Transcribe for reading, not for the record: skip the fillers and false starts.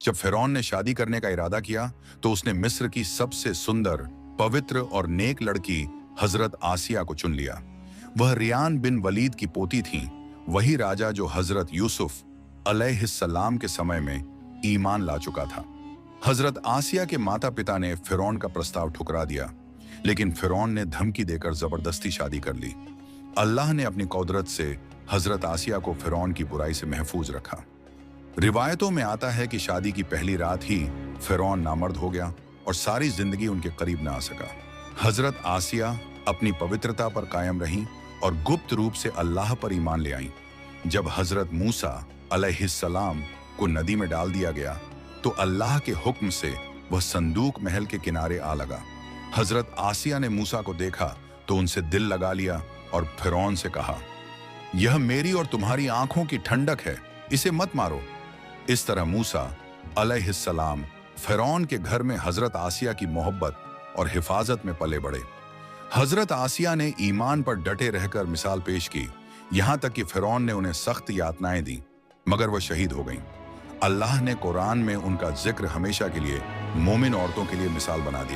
जब फिरौन ने शादी करने का इरादा किया तो उसने मिस्र की सबसे सुंदर, पवित्र और नेक लड़की हजरत आसिया को चुन लिया। वह रियान बिन वलीद की पोती थी, वही राजा जो हजरत यूसुफ अलैहिस्सलाम के समय में ईमान ला चुका था। हजरत आसिया के माता पिता ने फिरौन का प्रस्ताव ठुकरा दिया, लेकिन फिरौन ने धमकी देकर जबरदस्ती शादी कर ली। अल्लाह ने अपनी कुदरत से हजरत आसिया को फिरौन की बुराई से महफूज रखा। रिवायतों में आता है कि शादी की पहली रात ही फिरौन नामर्द हो गया और सारी जिंदगी उनके करीब न आ सका। हजरत आसिया अपनी पवित्रता पर कायम रहीं और गुप्त रूप से अल्लाह पर ईमान ले आईं। जब हजरत मूसा अलैहिस्सलाम को नदी में डाल दिया गया तो अल्लाह के हुक्म से वह संदूक महल के किनारे आ लगा। हजरत आसिया ने मूसा को देखा तो उनसे दिल लगा लिया और फिरौन से कहा, यह मेरी और तुम्हारी आंखों की ठंडक है, इसे मत मारो। इस तरह मूसा अलैहिस्सलाम फिरौन के घर में हजरत आसिया की मोहब्बत और हिफाजत में पले बढ़े। हजरत आसिया ने ईमान पर डटे रहकर मिसाल पेश की, यहां तक कि फिरौन ने उन्हें सख्त यातनाएं दी, मगर वह शहीद हो गईं। अल्लाह ने कुरान में उनका जिक्र हमेशा के लिए मोमिन औरतों के लिए मिसाल बना दिया।